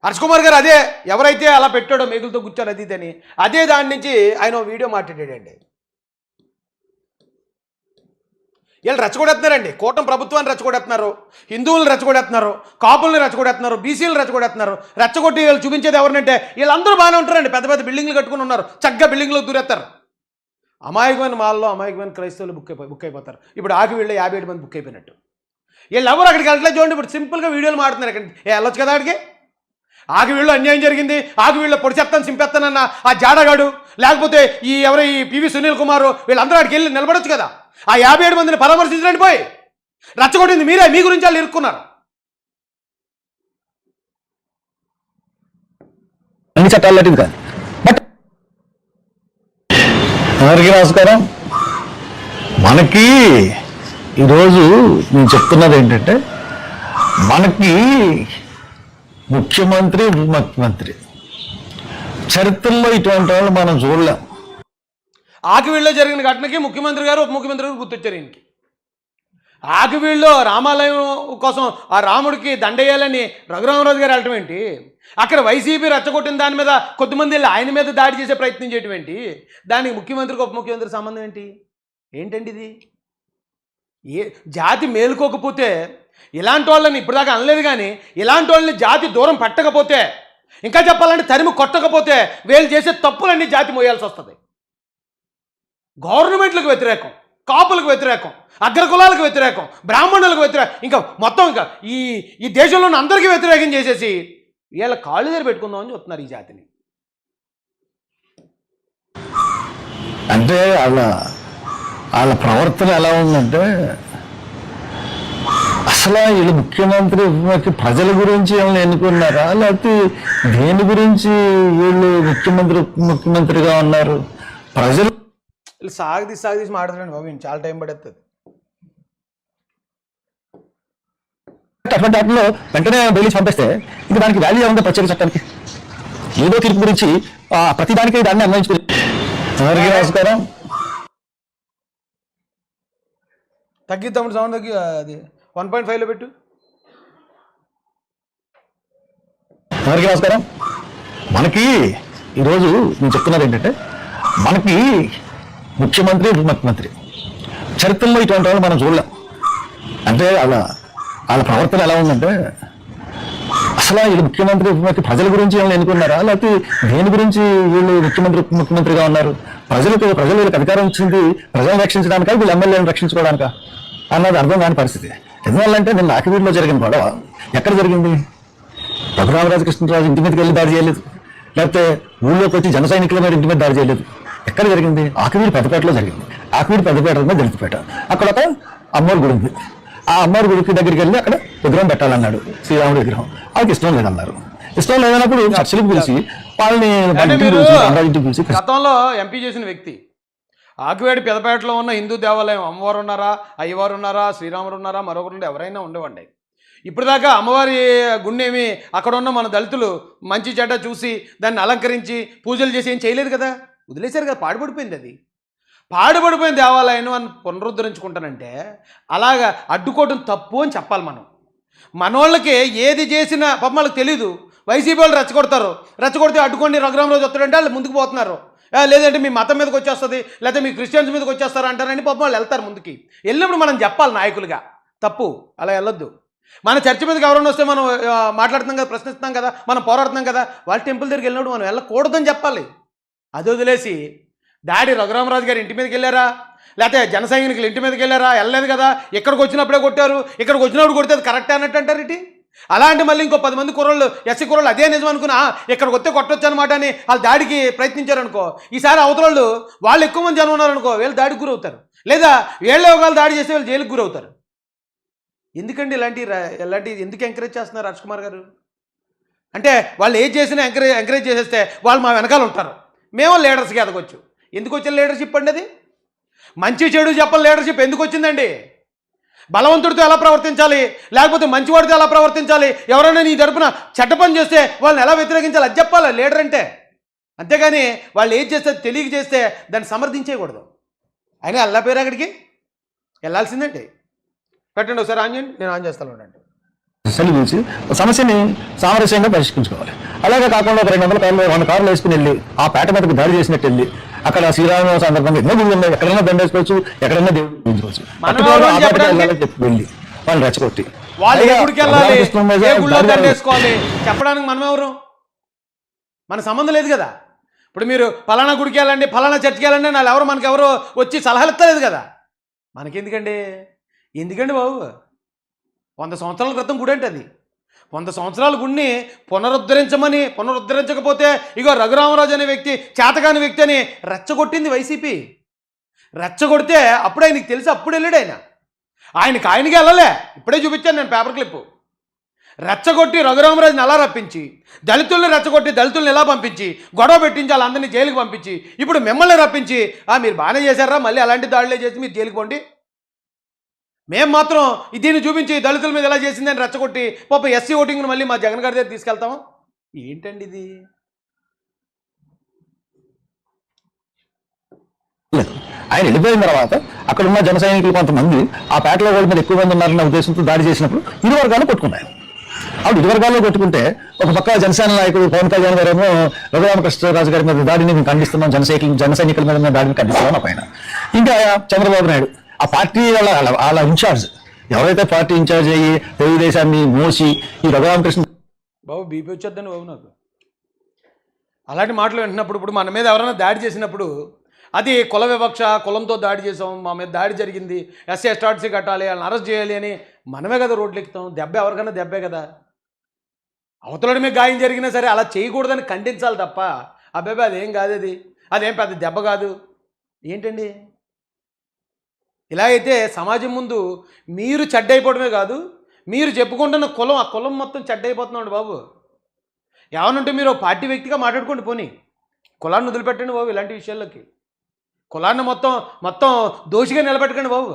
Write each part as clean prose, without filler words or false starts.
హర్ష్ కుమార్ గారు అదే ఎవరైతే అలా పెట్టాడో మేకులతో కూర్చొని అది ఇదని అదే దాని నుంచి ఆయన వీడియో మాట్లాడాడండి. వీళ్ళు రెచ్చగొడేస్తున్నారండి, కూటమి ప్రభుత్వాన్ని రెచ్చగొడేస్తున్నారు, హిందువులను రెచ్చగొడేస్తున్నారు, కాపులను రెచ్చగొడేస్తున్నారు, బీసీలు రెచ్చగొడేస్తున్నారు. రెచ్చగొట్టి వీళ్ళు చూపించేది ఎవరినంటే వీళ్ళందరూ బాగానే ఉంటారండి, పెద్ద పెద్ద బిల్డింగ్లు కట్టుకుని ఉన్నారు, చక్కగా బిల్డింగ్లో దూరేస్తారు. అమాయకమైన మాల్లో అమాయకమైన క్రైస్తవులు బుక్ అయిపోతారు. ఇప్పుడు ఆకి వీళ్ళు 57 మంది బుక్ అయిపోయినట్టు. వీళ్ళు ఎవరు అక్కడికి వెళ్ళట్లేదు చూడండి. ఇప్పుడు సింపుల్గా వీడియోలు మాడుతున్నారు. ఇక్కడ వెళ్ళొచ్చు కదా అక్కడికి. ఆకి వీళ్ళు అన్యాయం జరిగింది, ఆకి వీళ్ళు పొడి చెప్తాను సింపేస్తానన్న ఆ జాడగాడు, లేకపోతే ఈ పివి సునీల్ కుమారు వీళ్ళందరూ అక్కడికి వెళ్ళి నిలబడొచ్చు కదా. ఆ 57 మందిని పరామర్శించడానికి పోయి రచ్చగొట్టింది మీరే, మీ గురించి వాళ్ళు ఇరుక్కున్నారు. అన్ని చట్టాలు లాంటిది కాదు. బట్ అందరికీ నమస్కారం. మనకి ఈరోజు నేను చెప్తున్నది ఏంటంటే, మనకి ముఖ్యమంత్రి ఉప ముఖ్యమంత్రి చరిత్రలో ఇటువంటి వాళ్ళు మనం చూడలేం. ఆకివీళ్ళలో జరిగిన ఘటనకి ముఖ్యమంత్రి గారు ఉప ముఖ్యమంత్రి గారు గుర్తొచ్చారు ఈయనకి. ఆకివీళ్ళలో రామాలయం కోసం ఆ రాముడికి దండేయాలని రఘురామరాజు గారు వెళ్ళటం ఏంటి? అక్కడ వైసీపీ రెచ్చగొట్టిన దాని మీద కొద్దిమంది ఆయన మీద దాడి చేసే ప్రయత్నం చేయటం ఏంటి? దానికి ముఖ్యమంత్రికి ఉప ముఖ్యమంత్రి సంబంధం ఏంటి? ఏంటండి ఇది? జాతి మేలుకోకపోతే ఇలాంటి వాళ్ళని ఇప్పటిదాకా అనలేదు, కానీ ఇలాంటి వాళ్ళని జాతి దూరం పెట్టకపోతే, ఇంకా చెప్పాలంటే తరిమి కొట్టకపోతే వీళ్ళు చేసే తప్పులన్నీ జాతి మోయాల్సి వస్తుంది. గవర్నమెంట్లకు వ్యతిరేకం, కాపులకు వ్యతిరేకం, అగ్రకులాలకు వ్యతిరేకం, బ్రాహ్మణులకు వ్యతిరేకం, ఇంకా మొత్తం ఇంకా ఈ దేశంలో ఉన్న అందరికీ వ్యతిరేకం చేసేసి వీళ్ళ కాళ్ళు దగ్గర పెట్టుకుందామని చెప్తున్నారు ఈ జాతిని. అంటే వాళ్ళ ప్రవర్తన ఎలా ఉందంటే, అసలు వీళ్ళు ముఖ్యమంత్రి ప్రజల గురించి ఏమైనా ఎన్నుకున్నారా, లేకపోతే దేని గురించి వీళ్ళు ముఖ్యమంత్రిగా ఉన్నారు? ప్రజలు సాగదీసి మాట్లాడండి బాబు, చాలా టైం పడుతుంది. అటువంటి వాటిలో వెంటనే బెయిల్ పంపిస్తే ఇంకా దానికి వాల్యూ ఏముందో ప్రత్యేక చట్టానికి? ఏదో తీర్పు గురించి ప్రతిదానికి దాన్ని అన్వయించుకుని. అందరికీ నమస్కారం. తగ్గిద్దాము సౌండ్ తగ్గి, అది 1.5లో పెట్టు. అందరికీ నమస్కారం. మనకి ఈరోజు నేను చెప్తున్నది ఏంటంటే, మనకి ముఖ్యమంత్రి ఉప ముఖ్యమంత్రి చరిత్రలో ఇటువంటి వాళ్ళు మనం చూడలేం. అంటే వాళ్ళ ప్రవర్తన ఎలా ఉందంటే, అసలు వీళ్ళు ముఖ్యమంత్రి ఉప ముఖ్యమంత్రి ప్రజల గురించి ఏమైనా ఎన్నుకున్నారా, లేకపోతే దేని గురించి వీళ్ళు ముఖ్యమంత్రిగా ఉన్నారు? ప్రజలు వీళ్ళకి అధికారం ఇచ్చింది ప్రజలను రక్షించడానికా, వీళ్ళు ఎమ్మెల్యేలను రక్షించుకోవడానికా అన్నది అర్థం కాని పరిస్థితి. ఎందువల్లంటే నిన్న ఆకివీడులో జరిగిన గొడవ ఎక్కడ జరిగింది? రఘురామరాజు కృష్ణరాజు ఇంటి మీదకి వెళ్ళి దాడి చేయలేదు, లేకపోతే ఊళ్ళోకి వచ్చి జన సైనికుల మీద ఇంటి మీద దాడి చేయలేదు. ఎక్కడ జరిగింది? ఆకివీడు పెద్దపేటలో జరిగింది. ఆకివీడు పెద్దపేట మీద దళితపేట. అక్కడ ఒక అమ్మవారి గుడి ఉంది. ఆ అమ్మవారి గుడికి దగ్గరికి వెళ్ళి అక్కడ విగ్రహం పెట్టాలన్నాడు, శ్రీరాముడి విగ్రహం. వాళ్ళకి ఇష్టం లేదన్నారు. ఇష్టం లేదన్నప్పుడు చర్చలకు పిలిచి వాళ్ళని పిలిచి, గతంలో ఎంపీ చేసిన వ్యక్తి, ఆకివేడి పెదపేటలో ఉన్న హిందూ దేవాలయం అమ్మవారు ఉన్నారా, అయ్యవారు ఉన్నారా, శ్రీరాముడు ఉన్నారా, మరొకరు ఎవరైనా ఉండేవండి. ఇప్పుడు దాకా అమ్మవారి గుండేమి అక్కడ ఉన్న మన దళితులు మంచి చెడ్డ చూసి దాన్ని అలంకరించి పూజలు చేసి ఏం చేయలేదు కదా, వదిలేశారు కదా. పాడుపడిపోయింది, అది పాడుపడిపోయిన దేవాలయం అని పునరుద్ధరించుకుంటానంటే అలాగా అడ్డుకోవడం తప్పు అని చెప్పాలి మనం. మనోళ్ళకి ఏది చేసినా పాపం వాళ్ళకి తెలీదు. వైసీపీ వాళ్ళు రెచ్చగొడితే అడ్డుకోండి రఘురామరాజు వస్తాడంటే వాళ్ళు ముందుకు పోతున్నారు. లేదంటే మీ మతం మీదకి వచ్చేస్తుంది, లేకపోతే మీ క్రిస్టియన్స్ మీదకి వచ్చేస్తారు అంటారని పాపం వాళ్ళు వెళ్తారు ముందుకి. వెళ్ళినప్పుడు మనం చెప్పాలి నాయకులుగా, తప్పు అలా వెళ్ళొద్దు. మన చర్చ మీదకి ఎవరైనా వస్తే మనం మాట్లాడుతున్నాం కదా, ప్రశ్నిస్తున్నాం కదా, మనం పోరాడుతున్నాం కదా, వాళ్ళ టెంపుల్ దగ్గరికి వెళ్ళినప్పుడు మనం వెళ్ళకూడదని చెప్పాలి. అది వదిలేసి దాడి రఘురామరాజు గారి ఇంటి మీదకి వెళ్ళారా, లేకపోతే జన సైనికులు ఇంటి మీదకి వెళ్ళారా, వెళ్ళలేదు కదా, ఇక్కడికి వచ్చినప్పుడే కొట్టారు, ఇక్కడికి వచ్చినప్పుడు కొడితే అది కరెక్ట్ అన్నట్టు అంటారు ఇటీ. అలాంటి మళ్ళీ ఇంకో 10 మంది కుర్రోళ్ళు ఎస్సీ కుర్రోళ్ళు అదే నిజం అనుకున్నా ఇక్కడికి వస్తే కొట్టొచ్చు అనమాట అని వాళ్ళు దాడికి ప్రయత్నించారనుకో, ఈసారి అవతల వాళ్ళు ఎక్కువ మంది జనం ఉన్నారనుకో, వీళ్ళు దాడికి గురవుతారు. లేదా వీళ్ళే ఒకళ్ళు దాడి చేస్తే వీళ్ళు జైలుకి గురవుతారు. ఎందుకండి ఇలాంటి ఎందుకు ఎంకరేజ్ చేస్తున్నారు హర్ష్ కుమార్ గారు? అంటే వాళ్ళు ఏది చేసినా ఎంకరేజ్ చేసేస్తే వాళ్ళు మా వెనకాల ఉంటారు, మేము లీడర్స్కి ఎదగొచ్చు. ఎందుకు వచ్చిన లీడర్షిప్ అండి? అది మంచి చెడు చెప్పని లీడర్షిప్ ఎందుకు వచ్చిందండి? బలవంతుడితో ఎలా ప్రవర్తించాలి, లేకపోతే మంచివాడితో ఎలా ప్రవర్తించాలి, ఎవరైనా నీ తరపున చెడ్డ పని చేస్తే వాళ్ళని ఎలా వ్యతిరేకించాలి అది చెప్పాలి లీడర్ అంటే. అంతేగాని వాళ్ళు ఏది చేస్తే తెలియక చేస్తే దాన్ని సమర్థించేయకూడదు. అయినా అల్లా పేరు అక్కడికి వెళ్ళాల్సిందండి. పెట్టండి ఒకసారి ఆన్ చేయండి, నేను ఆన్ చేస్తాను ఉండండి. పిలిచి సమస్యని సామరస్యంగా పరిష్కరించుకోవాలి. అలాగే కాకుండా ఒక 200 కార్లు 100 కార్లు వేసుకుని వెళ్ళి ఆ పేట మీదకి దాడి చేసినట్టు వెళ్ళి అక్కడ శ్రీరామ సందర్భంగా ఎన్నో గుళ్ళు ఉన్నాయి, ఎక్కడైనా దండేసుకోవచ్చు, ఎక్కడైనా దేవుడు పూజించుకోవచ్చు. చెప్పి వెళ్ళి వాళ్ళు రెచ్చగొట్టి వాళ్ళు ఏ గుడికి వెళ్ళాలి, ఏ గుళ్ళో దండేసుకోవాలి చెప్పడానికి మనం ఎవరు? మన సంబంధం లేదు కదా. ఇప్పుడు మీరు ఫలానా గుడికి వెళ్ళండి, ఫలానా చర్చికి వెళ్ళండి వాళ్ళు ఎవరు మనకి ఎవరు వచ్చి సలహాలు ఇస్తలేదు కదా. మనకెందుకండి? ఎందుకండి బాబు? 100 సంవత్సరాల క్రితం గుడి అంటే అది 100 సంవత్సరాల గుడిని పునరుద్ధరించకపోతే ఇగో రఘురామరాజు అనే వ్యక్తి చేతకాని వ్యక్తి అని రెచ్చగొట్టింది వైసీపీ. రెచ్చగొడితే అప్పుడే ఆయనకి తెలిసి అప్పుడు వెళ్ళాడు ఆయనకి వెళ్ళలే. ఇప్పుడే చూపించాను నేను పేపర్ క్లిప్పు. రెచ్చగొట్టి రఘురామరాజుని ఎలా రప్పించి, దళితుల్ని రెచ్చగొట్టి దళితుల్ని ఎలా పంపించి, గొడవ పెట్టించి వాళ్ళందరినీ జైలుకి పంపించి, ఇప్పుడు మిమ్మల్ని రప్పించి మీరు బాగానే చేశారా, మళ్ళీ అలాంటి దాడులే చేసి మీరు జైలుకి పోండి. మేము మాత్రం దీన్ని చూపించి దళితుల మీద ఎలా చేసిందని రెచ్చగొట్టి పాప ఎస్సీ ఓటింగ్ను మళ్ళీ మా జగన్ గారి దగ్గర తీసుకెళ్తాము. ఏంటండి ఇది? ఆయన వెళ్ళిపోయిన తర్వాత అక్కడ ఉన్న జన సైనికులు కొంతమంది ఆ పేటలో వాళ్ళ మీద ఎక్కువ మంది ఉన్నారన్న ఉద్దేశంతో దాడి చేసినప్పుడు ఇరు వర్గాలు కొట్టుకున్నారు. అప్పుడు ఇరు వర్గాల్లో కొట్టుకుంటే ఒక పక్క జనసేన నాయకుడు పవన్ కళ్యాణ్ గారేమో రఘురామకృష్ణరాజు గారి మీద దాడిని మేము ఖండిస్తున్నాం, జన సైనికుల మీద దాడిని ఖండిస్తున్నాం పైన. ఇంకా చంద్రబాబు నాయుడు ఆ పార్టీ వాళ్ళ ఇన్ఛార్జ్ ఎవరైతే పార్టీ ఇన్ఛార్జ్ అయ్యి తెలుగుదేశాన్ని మోసి ఈ రఘురామకృష్ణ బాబు బీపీ వచ్చేద్దని బాబు నాకు అలాంటి మాటలు వింటున్నప్పుడు. ఇప్పుడు మన మీద ఎవరైనా దాడి చేసినప్పుడు అది కుల వివక్ష, కులంతో దాడి చేసాం, మా మీద దాడి జరిగింది, ఎస్సీ ఎస్టార్సీ కట్టాలి, వాళ్ళని అరెస్ట్ చేయాలి అని మనమే కదా రోడ్లు ఎక్కుతాం. దెబ్బ ఎవరికైనా దెబ్బే కదా. అవతలడి మీద గాయం జరిగినా సరే అలా చేయకూడదని ఖండించాలి తప్ప అబ్బాయి అదేం కాదు, అదేం పెద్ద దెబ్బ కాదు. ఏంటండి ఇలా అయితే సమాజం ముందు మీరు చెడ్డైపోవడమే కాదు, మీరు చెప్పుకుంటున్న కులం ఆ కులం మొత్తం చెడ్డైపోతున్నాడు బాబు. ఏమనంటే మీరు పార్టీ వ్యక్తిగా మాట్లాడుకోండి, పోనీ కులాన్ని వదిలిపెట్టండి బాబు. ఇలాంటి విషయాల్లోకి కులాన్ని మొత్తం దోషిగా నిలబెట్టకండి బాబు.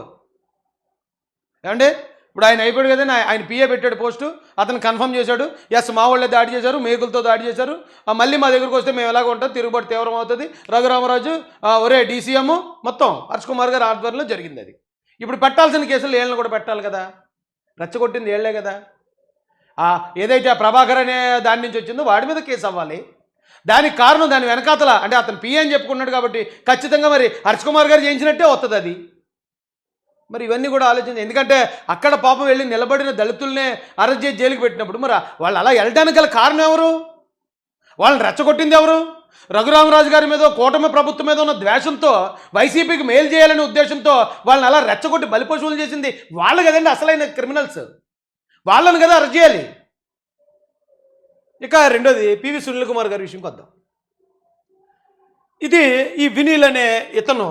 ఏమంటే ఇప్పుడు ఆయన అయిపోయాడు కదా, ఆయన పిఏ పెట్టాడు పోస్టు, అతను కన్ఫర్మ్ చేశాడు, ఎస్ మా వాళ్ళే దాడి చేశారు, మేకులతో దాడి చేశారు, మళ్ళీ మా దగ్గరకు వస్తే మేము ఎలాగ ఉంటాం, తిరుగుబాటు తీవ్రం అవుతుంది, రఘురామరాజు ఒరే డీసీఎం మొత్తం హర్ష్ కుమార్ గారి ఆధ్వర్యంలో జరిగింది. అది ఇప్పుడు పెట్టాల్సిన కేసులు ఏళ్ళని కూడా పెట్టాలి కదా. రెచ్చగొట్టింది ఏళ్లే కదా. ఏదైతే ఆ ప్రభాకర్ అనే దాని నుంచి వచ్చిందో వాడి మీద కేసు అవ్వాలి. దానికి కారణం దాని వెనకాతల అంటే అతను పిఏ అని చెప్పుకున్నాడు కాబట్టి ఖచ్చితంగా మరి హర్ష్ కుమార్ గారు చేయించినట్టే వస్తుంది అది. మరి ఇవన్నీ కూడా ఆలోచించి, ఎందుకంటే అక్కడ పాపం వెళ్ళి నిలబడిన దళితుల్నే అరెస్ట్ చేసి జైలుకి పెట్టినప్పుడు మరి వాళ్ళు అలా వెళ్ళడానికి గల కారణం ఎవరు? వాళ్ళని రెచ్చగొట్టింది ఎవరు? రఘురామరాజు గారి మీద, కూటమి ప్రభుత్వం మీద ఉన్న ద్వేషంతో, వైసీపీకి మేలు చేయాలనే ఉద్దేశంతో వాళ్ళని అలా రెచ్చగొట్టి బలిపశువులు చేసింది వాళ్ళు కదండి అసలైన క్రిమినల్స్. వాళ్ళని కదా అరెస్ట్ చేయాలి. ఇక రెండోది పివి సునీల్ కుమార్ గారి విషయంకి వద్దాం. ఈ వినీల్ అనే ఇతను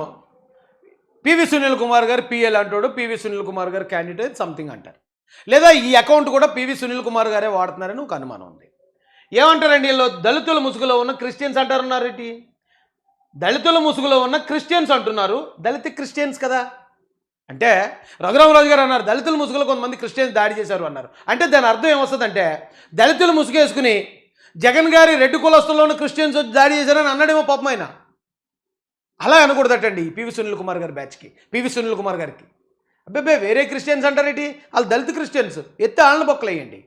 పివి సునీల్ కుమార్ గారు పిఎల్ అంటాడు, పివి సునీల్ కుమార్ గారు క్యాండిడేట్ సంథింగ్ అంటారు, లేదా ఈ అకౌంట్ కూడా పివి సునీల్ కుమార్ గారే వాడుతున్నారని ఒక అనుమానం ఉంది. ఏమంటారండి వీళ్ళు? దళితుల ముసుగులో ఉన్న క్రిస్టియన్స్ అంటారున్నారేంటి? దళితుల ముసుగులో ఉన్న క్రిస్టియన్స్ అంటున్నారు. దళిత క్రిస్టియన్స్ కదా. అంటే రఘురామరాజు గారు అన్నారు దళితుల ముసుగులో కొంతమంది క్రిస్టియన్స్ దాడి చేశారు అన్నారు. అంటే దాని అర్థం ఏమొస్తుందంటే దళితులు ముసుగేసుకుని జగన్ గారి రెడ్డి కులస్తుల్లో ఉన్న క్రిస్టియన్స్ వచ్చి దాడి చేశారని అన్నాడేమో పాపం ఆయన. అలా అనకూడదటండి పివి సునీల్ కుమార్ గారి బ్యాచ్కి, పివి సునీల్ కుమార్ గారికి. అబ్బాయి వేరే క్రిస్టియన్స్ అంటారేంటి? వాళ్ళు దళిత క్రిస్టియన్స్, ఎత్తి ఆళ్ళని బొక్కలేయండి.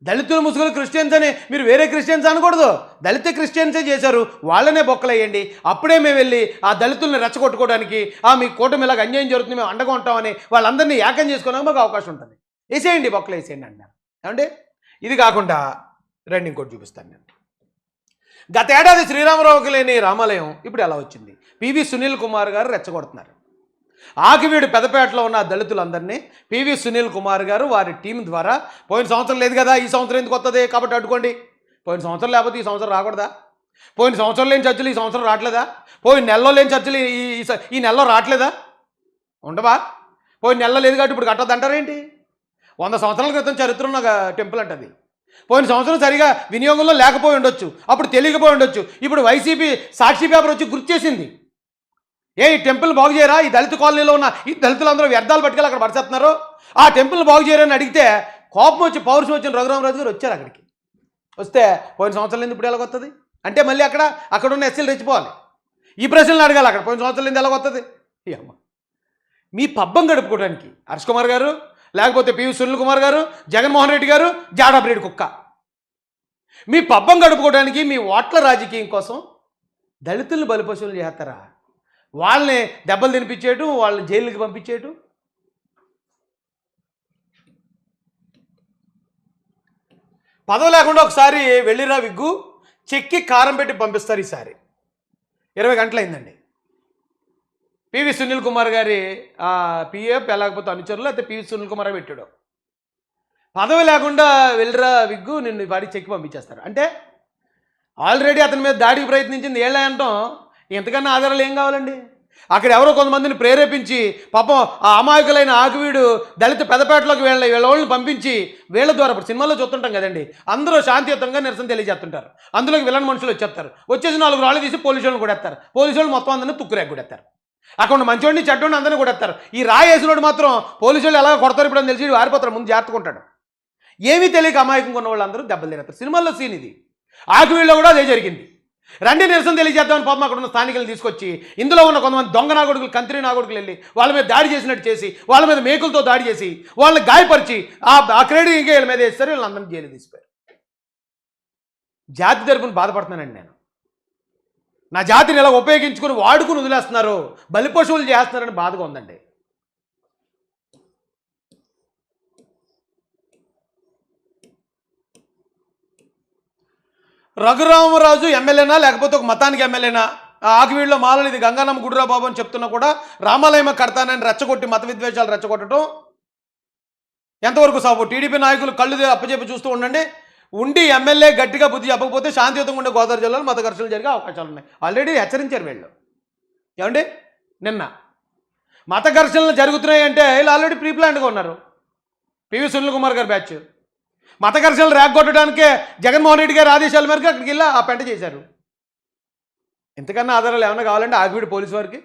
దళితుల ముసుగులు క్రిస్టియన్స్ అని మీరు వేరే క్రిస్టియన్స్ అనకూడదు. దళిత క్రిస్టియన్సే చేశారు, వాళ్ళనే బొక్కలేయండి. అప్పుడే మేము వెళ్ళి ఆ దళితుల్ని రెచ్చగొట్టుకోవడానికి మీ కూటమి ఇలాగ అన్యాయం జరుగుతుంది మేము అండగా ఉంటామని వాళ్ళందరినీ ఏకం చేసుకోవడానికి మాకు అవకాశం ఉంటుంది. వేసేయండి, బొక్కలు వేసేయండి అన్నారు. ఏమంటే ఇది కాకుండా రండి ఇంకోటి చూపిస్తాను నేను. గత ఏడాది శ్రీరామరావుకి లేని రామాలయం ఇప్పుడు ఎలా వచ్చింది? పివి సునీల్ కుమార్ గారు రెచ్చగొడుతున్నారు. ఆకివీడు పెదపేటలో ఉన్న దళితులందరినీ పివి సునీల్ కుమార్ గారు వారి టీం ద్వారా, పోయిన సంవత్సరం లేదు కదా ఈ సంవత్సరం ఎందుకు వస్తుంది కాబట్టి అడ్డుకోండి. పోయిన సంవత్సరం లేకపోతే ఈ సంవత్సరం రాకూడదా? పోయిన సంవత్సరం లేని చర్చలు ఈ సంవత్సరం రావట్లేదా? పోయిన నెలలో లేని చర్చలు ఈ నెలలో రావట్లేదా? ఉండవా? పోయిన నెలలో లేదు కాబట్టి ఇప్పుడు కట్టద్దు అంటారేంటి? 100 సంవత్సరాల క్రితం చరిత్ర ఉన్న టెంపుల్ అంటది. పోయిన సంవత్సరం సరిగా వినియోగంలో లేకపోయి ఉండొచ్చు, అప్పుడు తెలియకపోయి ఉండొచ్చు. ఇప్పుడు వైసీపీ సాక్షి పేపర్ వచ్చి గుర్తు చేసింది. ఈ టెంపుల్ బాగు చేయరా? ఈ దళిత కాలనీలో ఉన్న ఈ దళితులందరూ వ్యర్థాలు పట్టుకెళ్ళి అక్కడ పడిచేస్తున్నారు, ఆ టెంపుల్ బాగు చేయరని అడిగితే కోపం వచ్చి పౌరుషం వచ్చిన రఘురామరాజు గారు వచ్చారు అక్కడికి. వస్తే పోయిన సంవత్సరం ఇప్పుడు ఎలాగొస్తుంది అంటే మళ్ళీ అక్కడ ఉన్న ఎస్సీలు రెచ్చిపోవాలి. ఈ ప్రశ్నలు అడగాలి. అక్కడ పోయిన సంవత్సరం ఎలాగొస్తుంది? అమ్మ మీ పబ్బం గడుపుకోవడానికి హర్ష్ కుమార్ గారు లేకపోతే పివి సునీల్ కుమార్ గారు, జగన్మోహన్ రెడ్డి గారు, జాడా బ్రీడ్ కుక్క. మీ పబ్బం గడుపుకోవడానికి, మీ ఓట్ల రాజకీయం కోసం దళితులను బలిపశువులు చేస్తారా? వాళ్ళని దెబ్బలు తినిపించేయటం, వాళ్ళని జైలుకి పంపించేయటం. పదవి లేకుండా ఒకసారి వెళ్ళిరా విగ్గు, చెక్కి కారం పెట్టి పంపిస్తారు. ఈసారి 20 గంటలైందండి. పివి సునీల్ కుమార్ గారి పిఏ లేకపోతే అనుచరులు, అయితే పివి సునీల్ కుమార్ పెట్టాడు. పదవి లేకుండా వెళ్ళిరా విగ్గు, నిన్ను వాడికి చెక్కి పంపించేస్తారు. అంటే ఆల్రెడీ అతని మీద దాడికి ప్రయత్నించింది ఏళ్ళే అంటాం. ఎంతకన్నా ఆధారాలు ఏం కావాలండి? అక్కడ ఎవరో కొంతమందిని ప్రేరేపించి పాపం ఆ అమాయకులైన ఆకువీడు దళిత పెదపేటలోకి వీళ్ళని పంపించి వీళ్ళ ద్వారా ఇప్పుడు సినిమాల్లో చూస్తుంటాం కదండి, అందరూ శాంతియుతంగా నిరసన తెలియజేస్తుంటారు. అందులోకి విలన్ మనుషులు వచ్చేసి 4 రాళ్ళు తీసి పోలీసు వాళ్ళని కొడేస్తారు. పోలీసు వాళ్ళు మొత్తం అందరినీ తుక్కురేకి కొడేస్తారు. అక్కడ మంచోడిని చెడ్డోడిని అందరినీ కొడేస్తారు. ఈ రాయి వేసినోడు మాత్రం పోలీసు వాళ్ళు ఎలా కొడతారు ఇప్పుడు అని తెలిసి వారిపోతారు, ముందు జాగ్రత్తగా ఉంటాడు. ఏమీ తెలియక అమాయకంగా ఉన్న వాళ్ళందరూ దెబ్బలు తినేస్తారు. సినిమాల్లో సీన్ ఇది. ఆకువీడులో కూడా అదే జరిగింది. రండి నిరసన తెలియజేద్దామని పాపం అక్కడ ఉన్న స్థానికులను తీసుకొచ్చి ఇందులో ఉన్న కొంతమంది దొంగ నాగొడుకులు, కంత్రి నాగొడుకులు వెళ్ళి వాళ్ళ మీద దాడి చేసినట్టు చేసి, వాళ్ళ మీద మేకులతో దాడి చేసి, వాళ్ళని గాయపరిచి ఆ క్రెడిట్ ఇంకా వీళ్ళ మీద వేస్తారు. వీళ్ళందరినీ జైలు తీసిపోయారు. జాతి తరపున బాధపడుతున్నానండి నేను. నా జాతిని ఇలా ఉపయోగించుకుని వాడుకుని వదిలేస్తున్నారు, బలిపశువులు చేస్తున్నారని బాధగా ఉందండి. రఘురామరాజు ఎమ్మెల్యేనా లేకపోతే ఒక మతానికి ఎమ్మెల్యేనా? ఆకువీడులో మాలలు ఇది గంగానమ్మ గుడిరా బాబు అని చెప్తున్నా కూడా రామాలయం కడతానని రెచ్చగొట్టి మత విద్వేషాలు రెచ్చగొట్టడం ఎంతవరకు సాగు? టీడీపీ నాయకులు కళ్ళు అప్పచెప్పి చూస్తూ ఉండండి. ఉండి ఎమ్మెల్యే గట్టిగా బుద్ధి చెప్పకపోతే శాంతియుతంగా ఉండే గోదావరి జిల్లాలో మత ఘర్షణలు జరిగే అవకాశాలు ఉన్నాయి. ఆల్రెడీ హెచ్చరించారు వీళ్ళు. ఏమండి, నిన్న మత ఘర్షణలు జరుగుతున్నాయి అంటే వీళ్ళు ఆల్రెడీ ప్రీప్లాన్డ్గా ఉన్నారు. పివి సునీల్ కుమార్ గారి బ్యాచ్ మత ఘర్షణలు రేగొట్టడానికే జగన్మోహన్ రెడ్డి గారి ఆదేశాల మేరకు అక్కడికి వెళ్ళి ఆ పెంట చేశారు. ఎంతకన్నా ఆధారాలు ఏమైనా కావాలంటే ఆకువీడు పోలీసు వారికి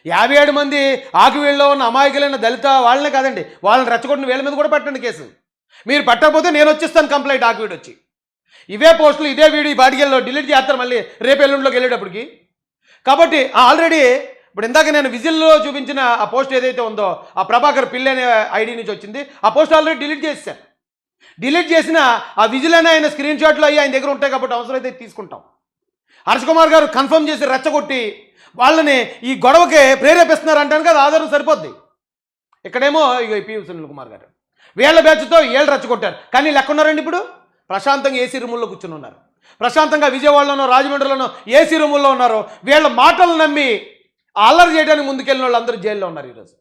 57 మంది ఆకువీడులో ఉన్న అమాయకులైన దళిత వాళ్ళనే కాదండి, వాళ్ళని రెచ్చగొట్టిన వీళ్ళ మీద కూడా పెట్టండి కేసు. మీరు పెట్టకపోతే నేను వచ్చేస్తాను కంప్లైంట్ ఆకువీడు వచ్చి. ఇవే పోస్టులు ఇదే వీడియో బాడిగల్లో డిలీట్ చేస్తారు మళ్ళీ రేపు ఎల్లుండిలోకి వెళ్ళేటప్పటికి. కాబట్టి ఆల్రెడీ ఇప్పుడు ఇందాక నేను విజిల్లో చూపించిన ఆ పోస్ట్ ఏదైతే ఉందో ఆ ప్రభాకర్ పిల్లి అనే ఐడి నుంచి వచ్చింది. ఆ పోస్ట్ ఆల్రెడీ డిలీట్ చేశారు. డిలీట్ చేసిన ఆ విజిల్ అనే ఆయన స్క్రీన్ షాట్లు అయ్యి ఆయన దగ్గర ఉంటాయి కాబట్టి అవసరమైతే తీసుకుంటాం. హర్ష్ కుమార్ గారు కన్ఫర్మ్ చేసి రెచ్చగొట్టి వాళ్ళని ఈ గొడవకి ప్రేరేపిస్తున్నారు అంటాను కదా, ఆధారం సరిపోద్ది. ఇక్కడేమో ఇక పివి సునీల్ కుమార్ గారు వీళ్ళ బ్యాచ్తో వీళ్ళు రెచ్చగొట్టారు. కానీ లెక్క ఉన్నారండి, ఇప్పుడు ప్రశాంతంగా ఏసీ రూముల్లో కూర్చొని ఉన్నారు. ప్రశాంతంగా విజయవాడలోనో రాజమండ్రిలోనో ఏసీ రూముల్లో ఉన్నారు. వీళ్ళ మాటలు నమ్మి అల్లరి చేయడానికి ముందుకెళ్ళిన వాళ్ళు అందరూ జైల్లో ఉన్నారు ఈరోజు.